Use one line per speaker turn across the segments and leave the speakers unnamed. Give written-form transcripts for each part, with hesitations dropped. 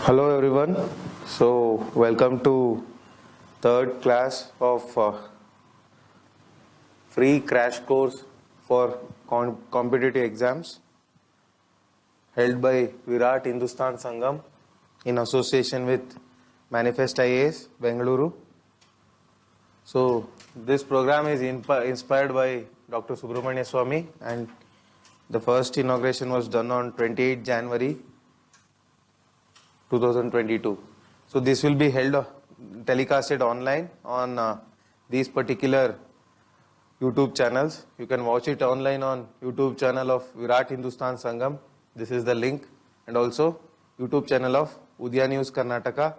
Hello everyone. So welcome to third class of free crash course for competitive exams held by VIRAT HINDUSTAN SANGHAM in association with Manifest IAS Bengaluru. So this program is inspired by Dr. SUBRAMANIAN SWAMY, and the first inauguration was done on 28 January 2022. So this will be held telecasted online on these particular YouTube channels. You can watch it online on YouTube channel of VIRAT HINDUSTAN SANGHAM. This is the link, and also YouTube channel of UDAYA News Karnataka.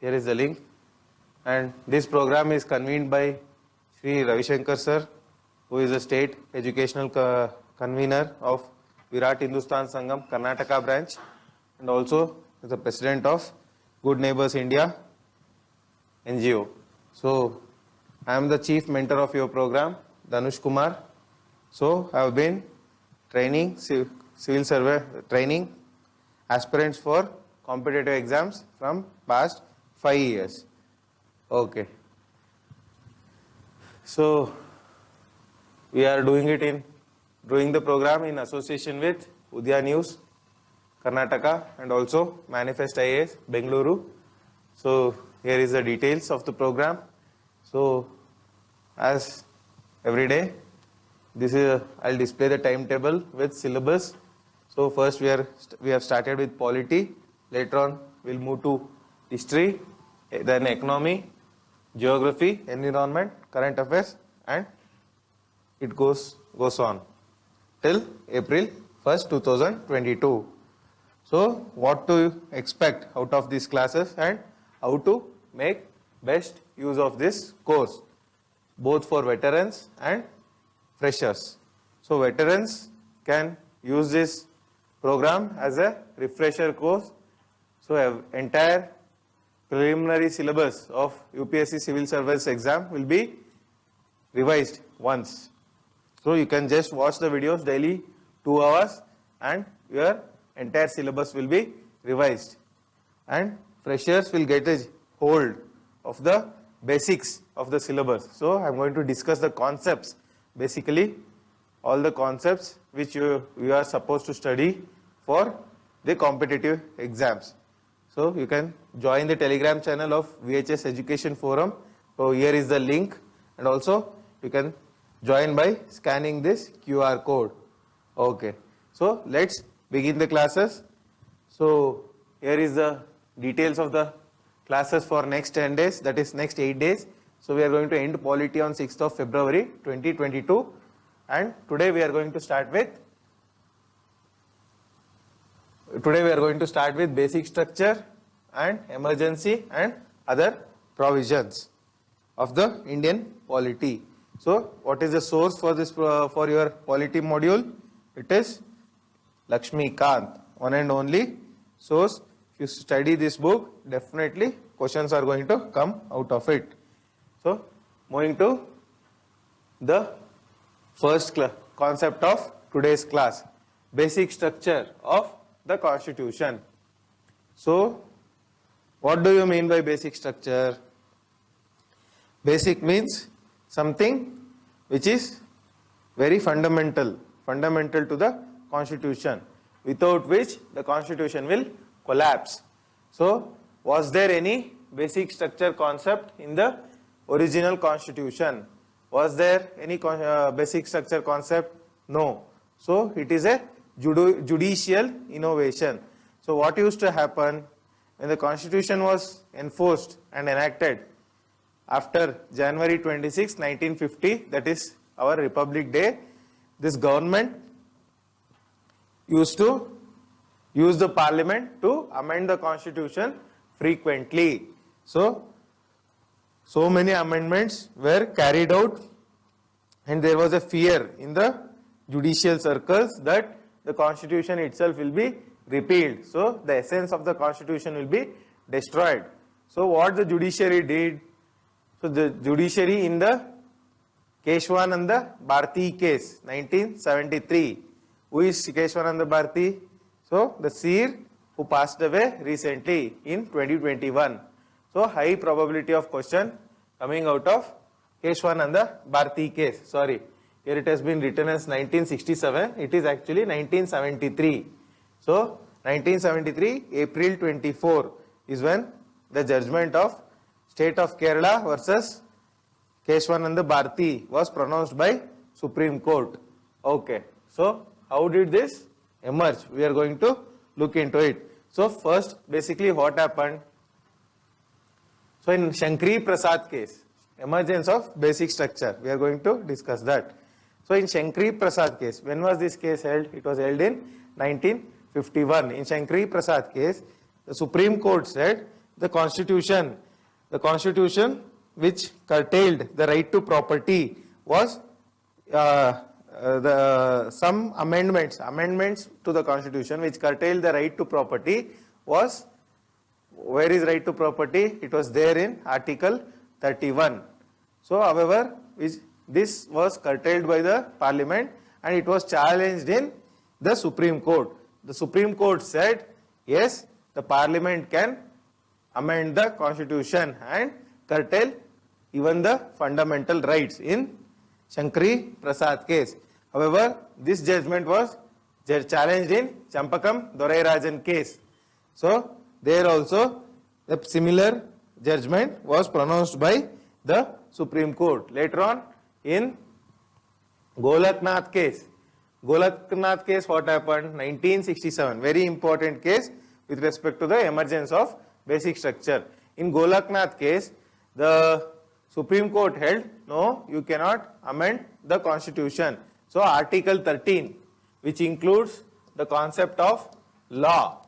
Here is the link. And this program is convened by Sri Ravishankar sir, who is the state educational convener of VIRAT HINDUSTAN SANGHAM Karnataka branch, and also is the president of Good Neighbors India NGO. So I am the chief mentor of your program, DHANUSH KUMAR. So I have been training civil servant training aspirants for competitive exams from past 5 years. Okay. So we are doing the program in association with UDAYA News Karnataka and also Manifest IAS Bengaluru. So here is the details of the program. So as every day, I'll display the timetable with syllabus. So first we have started with polity. Later on we'll move to history, then economy, geography, environment, current affairs, and it goes on till April 1st, 2022. So what to expect out of these classes and how to make best use of this course, both for veterans and freshers. So veterans can use this program as a refresher course. So entire preliminary syllabus of UPSC Civil Service exam will be revised once. So you can just watch the videos daily 2 hours and your entire syllabus will be revised. And freshers will get a hold of the basics of the syllabus. So I am going to discuss the concepts, basically all the concepts which you are supposed to study for the competitive exams. So you can join the Telegram channel of VHS Education Forum. So here is the link, and also you can join by scanning this QR code. Okay. So let's begin the classes. So here is the details of the classes for next 10 days, that is next 8 days. So we are going to end polity on 6th of February 2022, and today we are going to start with basic structure and emergency and other provisions of the Indian polity. So what is the source for this for your polity module? It is Lakshmi Kant, one and only source. If you study this book, definitely questions are going to come out of it. So moving to the first concept of today's class, basic structure of the Constitution. So what do you mean by basic structure? Basic means something which is very fundamental to the Constitution, without which the Constitution will collapse. So was there any basic structure concept in the original Constitution? Was there any basic structure concept? No. So it is a judicial innovation. So what used to happen when the Constitution was enforced and enacted after January 26, 1950, that is our Republic Day, this government used to use the parliament to amend the Constitution frequently. So many amendments were carried out, and there was a fear in the judicial circles that the Constitution itself will be repealed. So the essence of the Constitution will be destroyed. So what the judiciary did? So the judiciary in the Keshwananda Bharti case, 1973. Who is Keshwananda Bharti? So the seer who passed away recently in 2021. So high probability of question coming out of Keshwananda Bharti case. Sorry, here it has been written as 1967. It is actually 1973. So 1973, April 24 is when the judgment of State of Kerala versus Keshwananda Bharti was pronounced by Supreme Court. Okay, so how did this emerge? We are going to look into it. So first, basically what happened? So in Shankari Prasad case, emergence of basic structure, we are going to discuss that. So in Shankari Prasad case, when was this case held? It was held in 1951. In Shankari Prasad case, the Supreme Court said the constitution which curtailed the right to property was some amendments to the constitution which curtailed the right to property was, where is right to property? It was there in Article 31. So however, this was curtailed by the Parliament and it was challenged in the Supreme Court. The Supreme Court said, yes, the Parliament can amend the constitution and curtail even the fundamental rights in Shankari Prasad case. However, this judgment was challenged in Champakam Dorairajan case. So there also the similar judgment was pronounced by the Supreme Court. Later on in Golaknath case. Golaknath case, what happened? 1967. Very important case with respect to the emergence of basic structure. In Golaknath case, the Supreme Court held, no, you cannot amend the constitution. So Article 13, which includes the concept of law.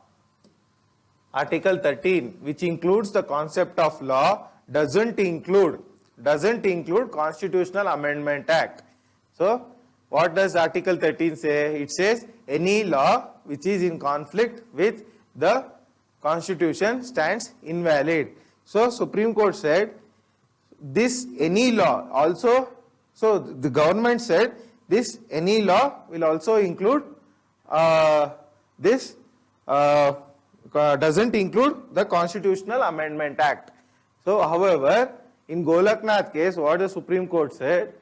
Article 13, which includes the concept of law, doesn't include Constitutional Amendment Act. So what does Article 13 say? It says any law which is in conflict with the Constitution stands invalid. So Supreme Court said this any law also, so the government said this any law will also include doesn't include the Constitutional Amendment Act. So however, in Golaknath case, what the Supreme Court said,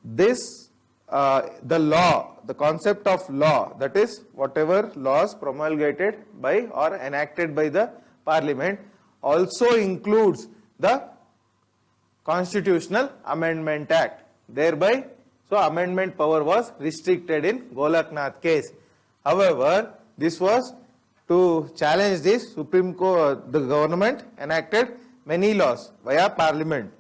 this the law, the concept of law, that is whatever laws promulgated by or enacted by the Parliament also includes the Constitutional Amendment Act. Thereby, so amendment power was restricted in Golaknath case. However, this was to challenge this Supreme Court, the government enacted many laws via Parliament.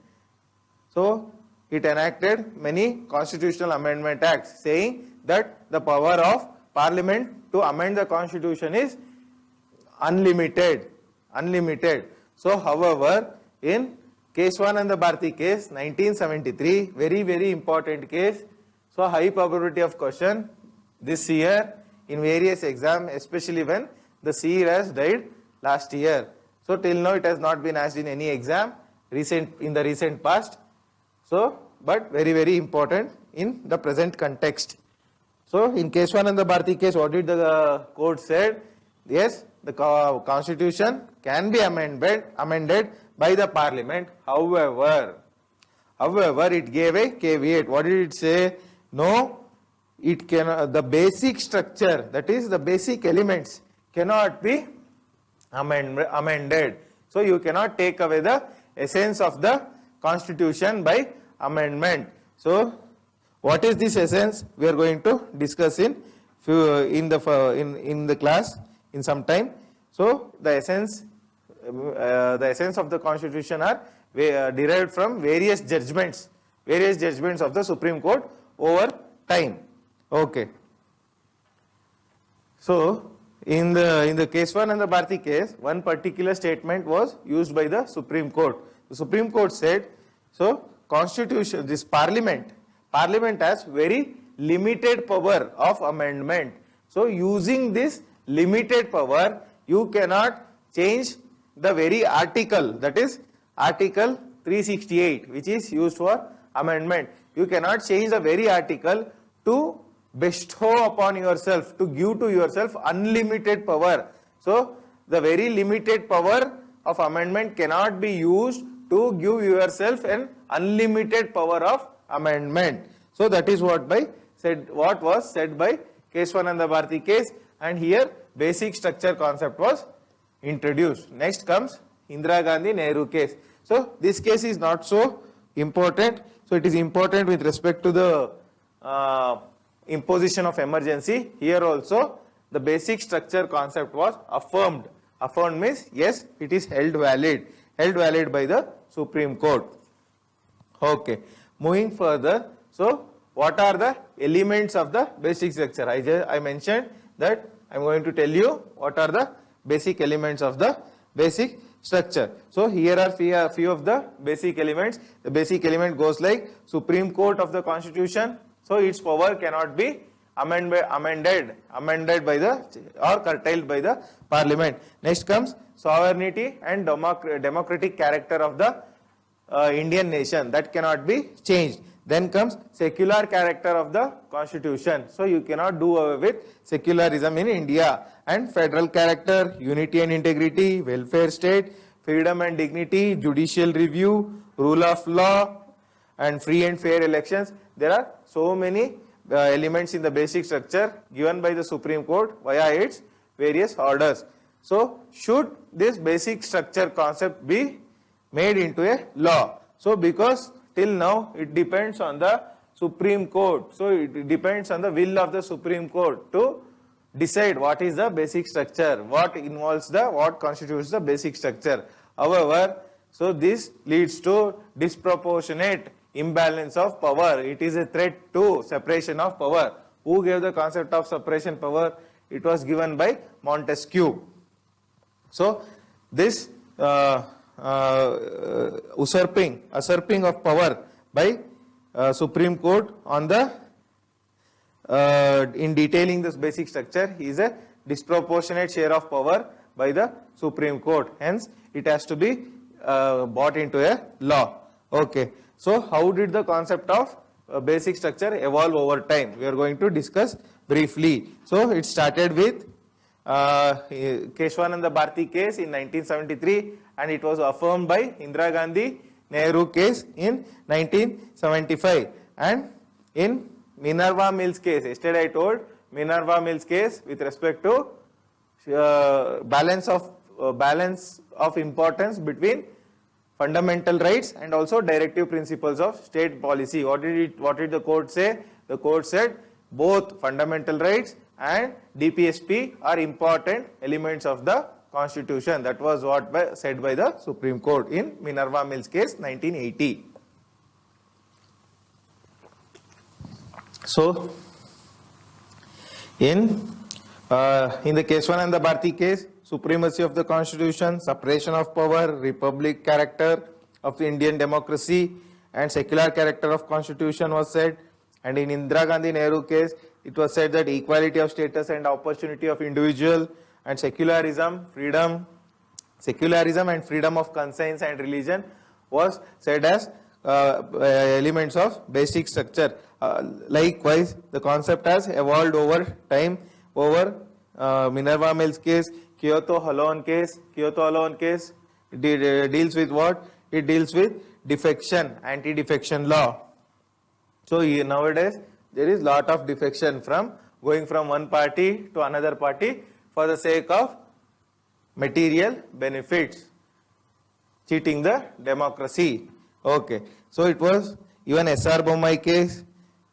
So it enacted many Constitutional Amendment Acts saying that the power of Parliament to amend the Constitution is unlimited. So however, in Keshwananda Bharti case, 1973, very important case. So high probability of question this year in various exams, especially when the seer has died last year. So till now it has not been asked in any exam in the recent past. So, but very important in the present context. So in Keshwananda Bharti case, what did the court said? Yes, the constitution can be amended by the Parliament. However, it gave a caveat. What did it say? No, it cannot. The basic structure, that is the basic elements, cannot be amended. So you cannot take away the essence of the constitution by amendment. So what is this essence? We are going to discuss in the class in some time. So the essence of the constitution are derived from various judgments of the Supreme Court over time. Okay. So in the Keshwananda Bharti case, one particular statement was used by the Supreme Court. The Supreme Court said, so constitution, this Parliament has very limited power of amendment. So using this limited power, you cannot change the very article, that is Article 368, which is used for amendment. You cannot change the very article to bestow upon yourself, to give to yourself unlimited power. So the very limited power of amendment cannot be used to give yourself an unlimited power of amendment. So that is what was said by Keswananda Bharati case, and here basic structure concept was introduced. Next comes Indira Gandhi Nehru case. So this case is not so important. So it is important with respect to the imposition of emergency. Here also the basic structure concept was affirmed. Affirmed means yes, it is held valid by the Supreme Court. Okay, moving further. So what are the elements of the basic structure? I mentioned that I am going to tell you what are the basic elements of the basic structure. So here are few of the basic elements. The basic element goes like Supreme Court of the Constitution. So its power cannot be amended by the or curtailed by the Parliament. Next comes sovereignty and democratic character of the Indian nation, that cannot be changed. Then comes secular character of the Constitution. So you cannot do away with secularism in India. And federal character, unity and integrity, welfare state, freedom and dignity, judicial review, rule of law, and free and fair elections. There are so many elements in the basic structure given by the Supreme Court via its various orders. So should this basic structure concept be made into a law? So because till now it depends on the Supreme Court. So it depends on the will of the Supreme Court to decide what is the basic structure, what constitutes the basic structure. However, so this leads to disproportionate imbalance of power. It is a threat to separation of power. Who gave the concept of separation power? It was given by Montesquieu. So this usurping of power by Supreme Court on the in detailing this basic structure is a disproportionate share of power by the Supreme Court. Hence, it has to be brought into a law. Okay. So how did the concept of basic structure evolve over time? We are going to discuss briefly. So it started with Keswananda Bharati case in 1973, and it was affirmed by Indira Gandhi Nehru case in 1975. And in Minerva Mills case, yesterday I told Minerva Mills case with respect to balance of importance between fundamental rights and also directive principles of state policy. What did the court say? The court said both fundamental rights and DPSP are important elements of the Constitution. That was what said by the Supreme Court in Minerva Mills case 1980. So in the Keswananda Bharati case, supremacy of the Constitution, separation of power, republic character of the Indian democracy, and secular character of Constitution was said. And in Indira Gandhi Nehru case, it was said that equality of status and opportunity of individual, and secularism and freedom of conscience and religion was said as elements of basic structure. Likewise, the concept has evolved over time. Over Minerva Mills case, Kyoto Alone case deals with what? It deals with defection, anti-defection law. So nowadays there is lot of defection from going from one party to another party for the sake of material benefits, cheating the democracy. Okay, so it was even SR Bommai case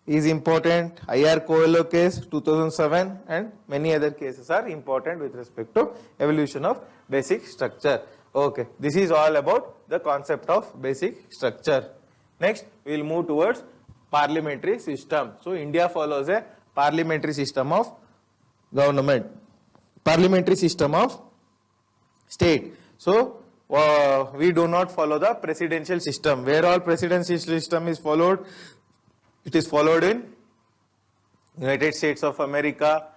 is important, IR Coelho case 2007, and many other cases are important with respect to evolution of basic structure. Okay, this is all about the concept of basic structure. Next, we will move towards parliamentary system. So India follows a parliamentary system of government, parliamentary system of state. So we do not follow the presidential system. Where all presidential system is followed, it is followed in United States of America,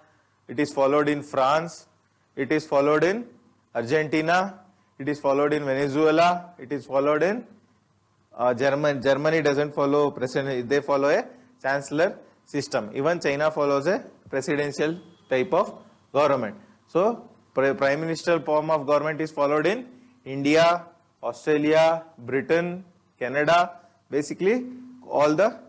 it is followed in France, it is followed in Argentina, it is followed in Venezuela, it is followed in Germany doesn't follow president, they follow a chancellor system. Even China follows a presidential type of government. So prime ministerial form of government is followed in India, Australia, Britain, Canada. Basically, all the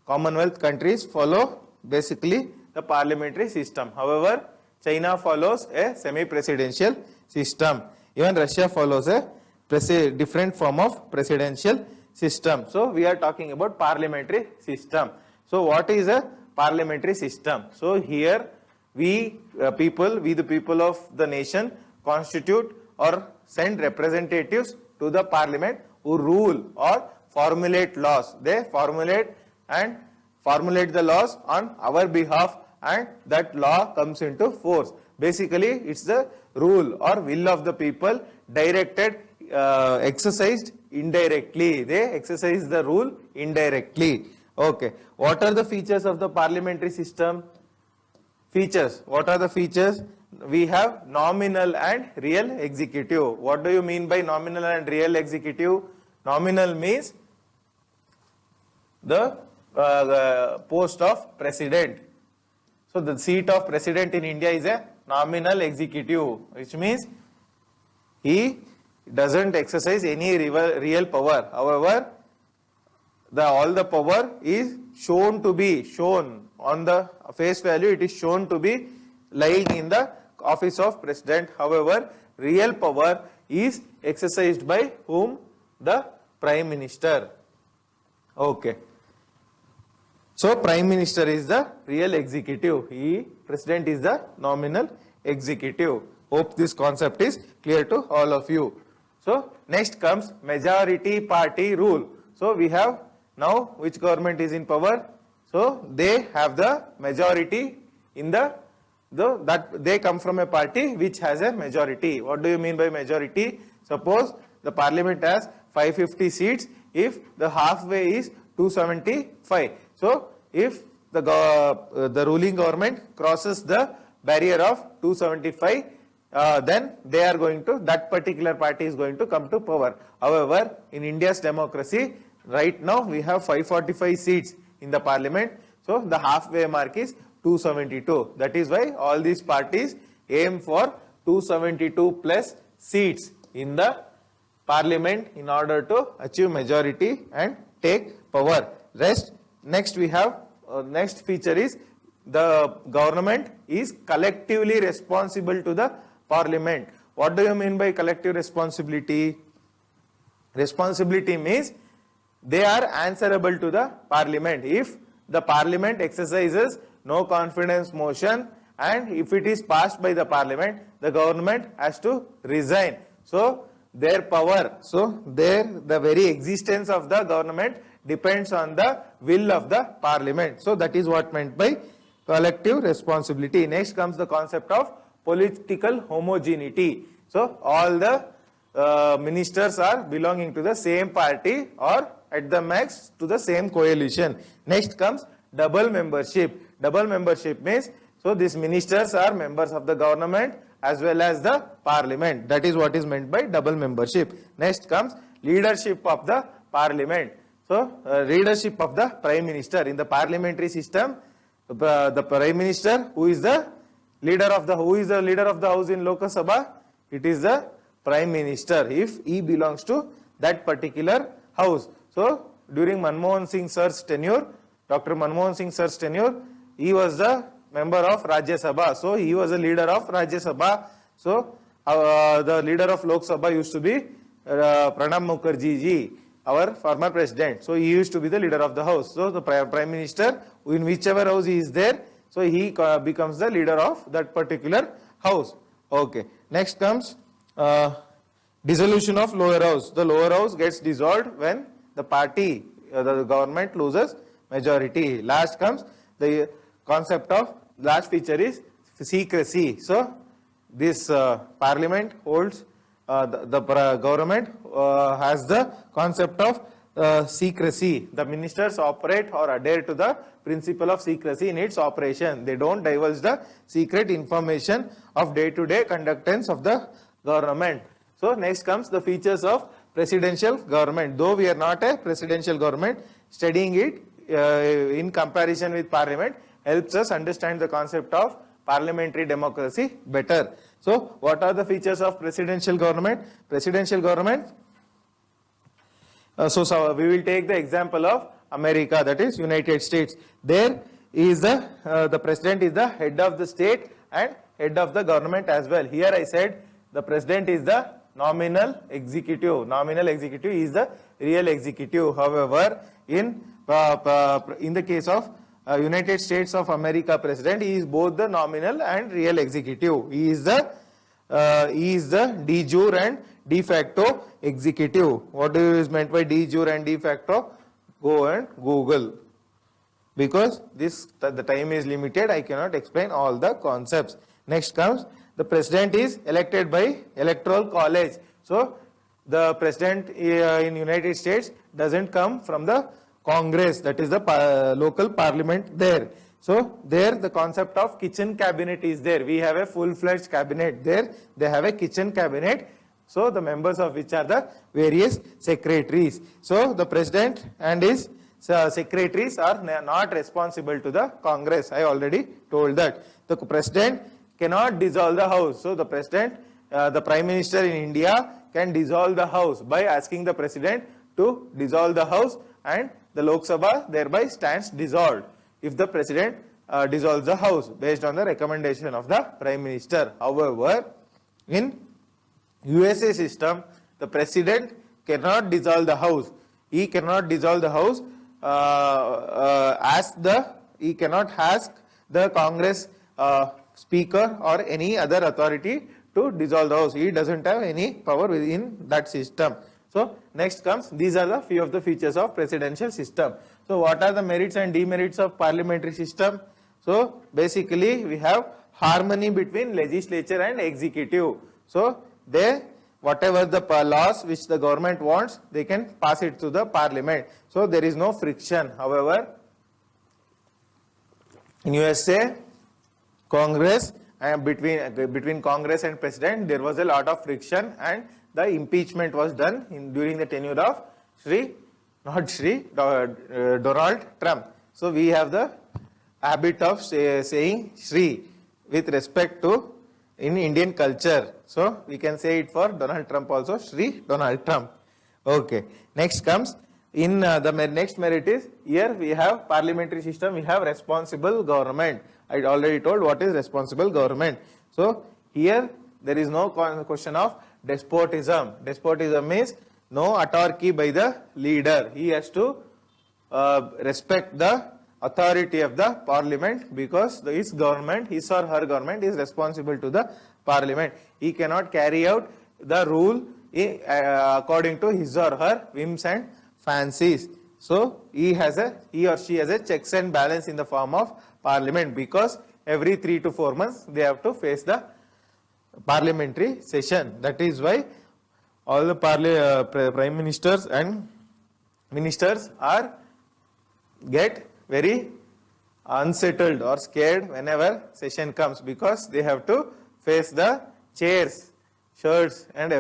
Commonwealth countries follow basically the parliamentary system. However, China follows a semi-presidential system. Even Russia follows a different form of presidential system. So, we are talking about parliamentary system. So, what is a parliamentary system? So, here we the people of the nation constitute or send representatives to the parliament who rule or formulate laws. They formulate the laws on our behalf, and that law comes into force. Basically, it's the rule or will of the people directed, exercised indirectly. They exercise the rule indirectly. Okay. What are the features of the parliamentary system? Features. What are the features? We have nominal and real executive. What do you mean by nominal and real executive? Nominal means the post of president. So the seat of president in India is a nominal executive, which means he doesn't exercise any real power. However, all the power is shown on the face value. It is shown to be lying in the office of president. However, real power is exercised by whom? The prime minister. Okay. So, prime minister is the real executive. President is the nominal executive. Hope this concept is clear to all of you. So, next comes majority party rule. So, we have now which government is in power? So, they have the majority in that they come from a party which has a majority. What do you mean by majority? Suppose the parliament has 550 seats if the halfway is 275. So, if the ruling government crosses the barrier of 275, then that particular party is going to come to power. However, in India's democracy, right now we have 545 seats in the parliament. So, the halfway mark is 272. That is why all these parties aim for 272 plus seats in the parliament in order to achieve majority and take power. Next we have, next feature is the government is collectively responsible to the parliament. What do you mean by collective responsibility? Responsibility means they are answerable to the parliament. If the parliament exercises no confidence motion and if it is passed by the parliament, the government has to resign. So, their power, the very existence of the government depends on the will of the parliament. So, that is what meant by collective responsibility. Next comes the concept of political homogeneity. So, all the ministers are belonging to the same party or at the max to the same coalition. Next comes double membership. Double membership means, so these ministers are members of the government as well as the parliament. That is what is meant by double membership. Next comes leadership of the parliament. So, leadership of the prime minister. In the parliamentary system, the prime minister, who is the leader of the house in Lok Sabha? It is the prime minister if he belongs to that particular house. So, during Manmohan Singh sir's tenure, Dr. Manmohan Singh sir's tenure, he was the member of Rajya Sabha. So, he was a leader of Rajya Sabha. So, the leader of Lok Sabha used to be Pranab Mukherjee ji, our former president. So, he used to be the leader of the house. So, the prime minister, in whichever house he is there, so he becomes the leader of that particular house. Okay. Next comes dissolution of lower house. The lower house gets dissolved when the party, the government loses majority. Last comes the concept of, last feature is secrecy. So, this parliament holds, the government has the concept of secrecy. The ministers operate or adhere to the principle of secrecy in its operation. They don't divulge the secret information of day-to-day conductance of the government. So, next comes the features of presidential government. Though we are not a presidential government, studying it in comparison with parliament helps us understand the concept of parliamentary democracy better. So what are the features of presidential government? Presidential government, so we will take the example of America, that is United States. There is the president is the head of the state and head of the government as well. Here I said the president is the nominal executive. Nominal executive is the real executive. However, in the case of United States of America president, he is both the nominal and real executive. He is the de jure and de facto executive. What is meant by de jure and de facto? Go and Google. Because the time is limited, I cannot explain all the concepts. Next comes the president is elected by electoral college. So the president in United States doesn't come from the Congress, that is the local parliament there. So there the concept of kitchen cabinet is there. We have a full-fledged cabinet there. They have a kitchen cabinet. So the members of which are the various secretaries. So the president and his secretaries are not responsible to the Congress. I already told that. The president cannot dissolve the house. So the president, the prime minister in India can dissolve the house by asking the president to dissolve the house, and the Lok Sabha thereby stands dissolved if the president dissolves the house based on the recommendation of the prime minister. However, in USA system, the president cannot dissolve the house. He cannot dissolve the house he cannot ask the Congress speaker or any other authority to dissolve the house. He doesn't have any power within that system. So next comes, these are the few of the features of presidential system. So what are the merits and demerits of parliamentary system? So basically we have harmony between legislature and executive. So whatever the laws which the government wants, they can pass it to the parliament. So there is no friction. However, in USA, Congress between Congress and president, there was a lot of friction, and the impeachment was done during the tenure of Donald Trump. So we have the habit of saying Shri with respect to in Indian culture. So we can say it for Donald Trump also, Shri Donald Trump. Okay. Next comes, in the next merit is, here we have parliamentary system, we have responsible government. I already told what is responsible government. So here there is no question of despotism. Despotism means no autarky by the leader. He has to respect the authority of the parliament, because his government, his or her government is responsible to the parliament. He cannot carry out the rule according to his or her whims and fancies. So he or she has a checks and balance in the form of parliament, because every 3 to 4 months they have to face the parliamentary session. That is why all the prime ministers and ministers get very unsettled or scared whenever session comes, because they have to face the chairs, shirts and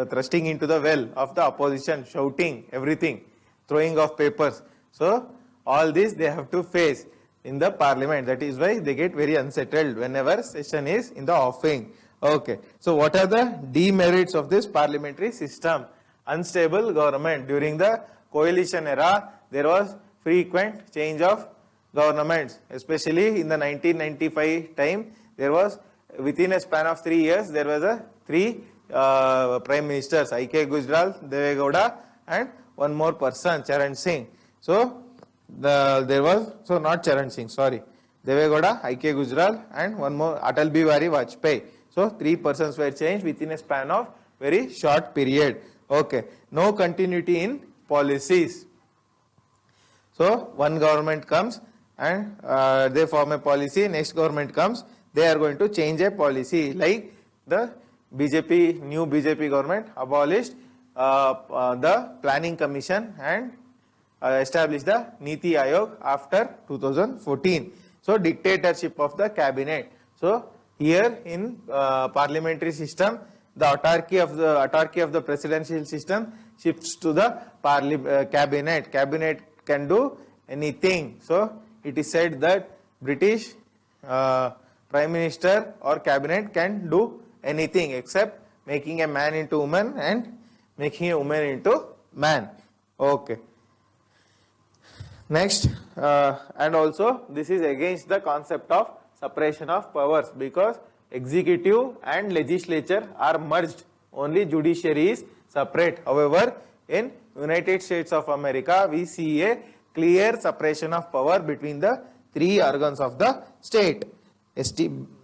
thrusting into the well of the opposition, shouting everything, throwing of papers. So all this they have to face in the parliament. That is why they get very unsettled whenever session is in the offing. Okay. So what are the demerits of this parliamentary system? Unstable government. During the coalition era, there was frequent change of governments, especially in the 1995 time. There was, within a span of 3 years, there was three prime ministers, I.K. Gujral, Deve Gowda, and one more person, Charan Singh. So not Charan Singh, sorry, Deve Gowda, I.K. Gujral, and one more, Atal Bihari Vajpayee. So 3 persons were changed within a span of very short period. Okay. No continuity in policies. So one government comes and they form a policy. Next government comes, they are going to change a policy. Like the new BJP government abolished the planning commission and established the Niti Aayog after 2014. So dictatorship of the cabinet. So here in parliamentary system, the autarky of the presidential system shifts to the cabinet. Cabinet can do anything. So it is said that British Prime Minister or cabinet can do anything except making a man into woman and making a woman into man. Okay. Next, and also this is against the concept of separation of powers, because executive and legislature are merged. Only judiciary is separate. However, in United States of America, we see a clear separation of power between the three organs of the state.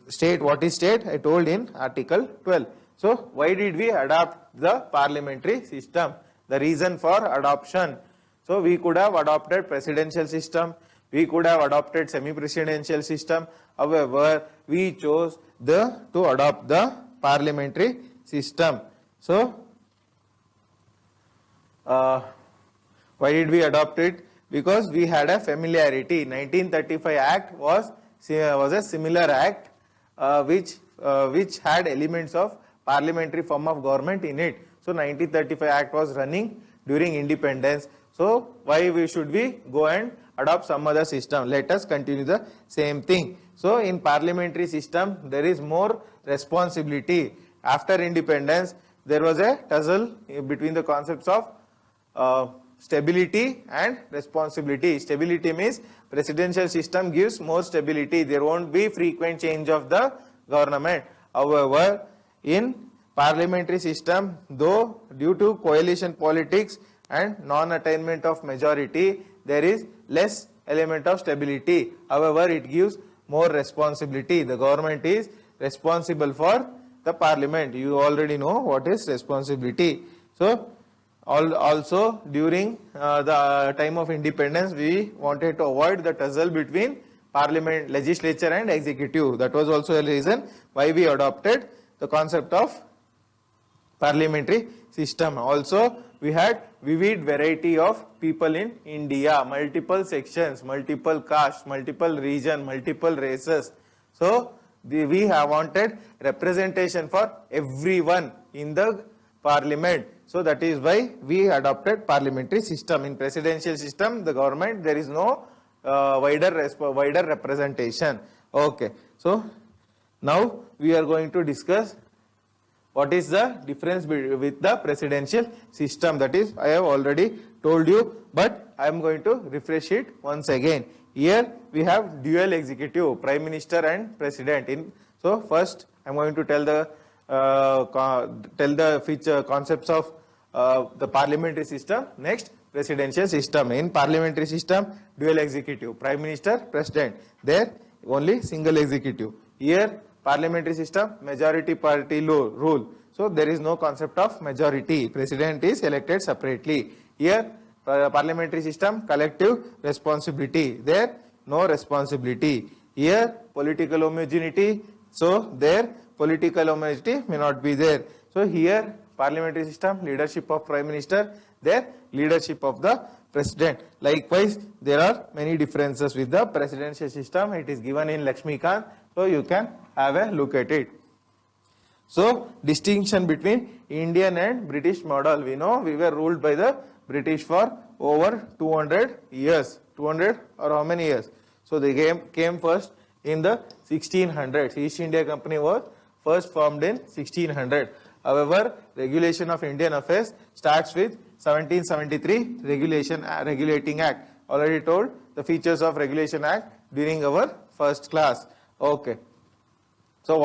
State, what is state? I told in Article 12. So, why did we adopt the parliamentary system? The reason for adoption. So, we could have adopted presidential system, we could have adopted semi-presidential system. However, we chose to adopt the parliamentary system. So, why did we adopt it? Because we had a familiarity. 1935 Act was a similar act which had elements of parliamentary form of government in it. So 1935 Act was running during independence. So why should we go and adopt some other system? Let us continue the same thing. So in parliamentary system there is more responsibility. After independence there was a tussle between the concepts of stability and responsibility. Stability means presidential system gives more stability. There won't be frequent change of the government. However, in parliamentary system, though due to coalition politics and non-attainment of majority, there is less element of stability. However, it gives more responsibility. The government is responsible for the parliament. You already know what is responsibility. So, also during the time of independence, we wanted to avoid the tussle between parliament, legislature and executive. That was also a reason why we adopted the concept of parliamentary system. Also, we had vivid variety of people in India, multiple sections, multiple castes, multiple region, multiple races. So, we have wanted representation for everyone in the parliament. So that is why we adopted parliamentary system. In presidential system, the government, there is no wider representation. Okay. So now we are going to discuss what is the difference with the presidential system. That is, I have already told you, but I am going to refresh it once again. Here we have dual executive, prime minister and president. So first I am going to tell the feature concepts of the parliamentary system. Next, presidential system. In parliamentary system, dual executive, prime minister, president. There only single executive. Here parliamentary system, majority party rule. So there is no concept of majority. President is elected separately. Here parliamentary system, collective responsibility. There no responsibility. Here political homogeneity. So there political homogeneity may not be there. So here parliamentary system, leadership of prime minister, there leadership of the president. Likewise, there are many differences with the presidential system. It is given in Lakshmikant, so you can have a look at it. So distinction between Indian and British model. We know we were ruled by the British for over 200 years. 200 or how many years? So they came first in the 1600s. East India Company was first formed in 1600. However, regulation of Indian affairs starts with 1773 Regulating Act. Already told the features of Regulation Act during our first class. Okay. So,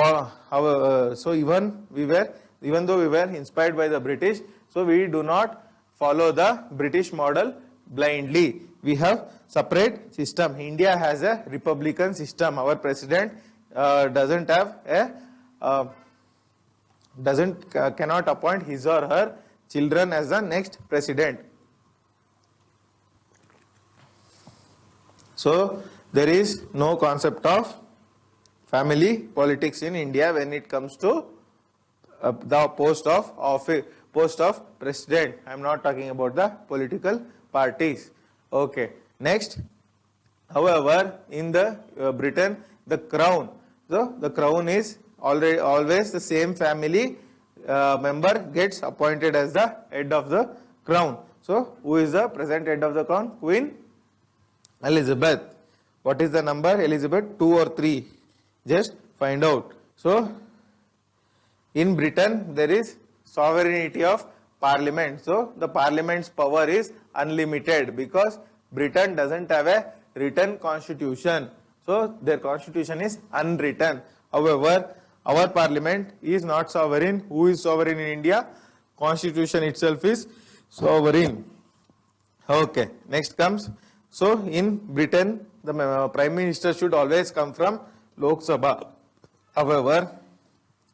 even though we were inspired by the British, so we do not follow the British model blindly. We have separate system. India has a republican system. Our president doesn't have a cannot appoint his or her children as the next president. So there is no concept of family politics in India when it comes to the post of president. I am not talking about the political parties. Okay. Next, however, in the Britain, the crown. So the crown is always the same family member gets appointed as the head of the crown. So who is the present head of the crown? Queen Elizabeth. What is the number? Elizabeth 2 or 3? Just find out. So, in Britain, there is sovereignty of parliament. So, the parliament's power is unlimited because Britain doesn't have a written constitution. So, their constitution is unwritten. However, our parliament is not sovereign. Who is sovereign in India? Constitution itself is sovereign. Okay, next comes, so in Britain, the Prime Minister should always come from Lok Sabha. However,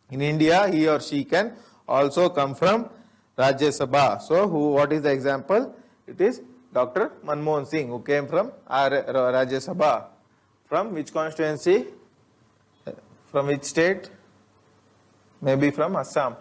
in India, he or she can also come from Rajya Sabha. So, what is the example? It is Dr. Manmohan Singh, who came from Rajya Sabha. From which constituency? From which state? Maybe from Assam.